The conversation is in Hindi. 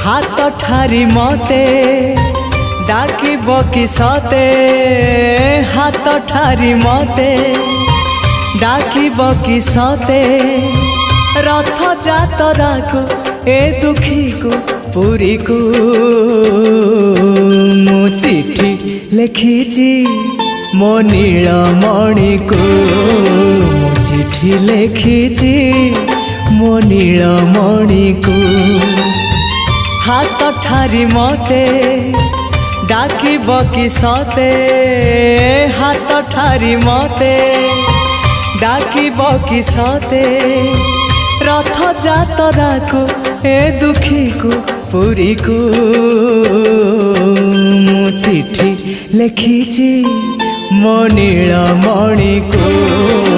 हाथ ठारी मते डाकिब कि सते हाथ ठारी मते डाकिब कि सते रथ जातरा को ए दुखी को पुरी को मु चिठी लिखिची मो नीलमणि को मु चिठी लिखिची मो नीलमणि को हाथ ठारी मते डाकिब कि सते हाथ ठारी मते डाकिब कि सते रथ जातरा को ए दुखी को पुरी को मु चिठी लिखिची मो नीलमणि को।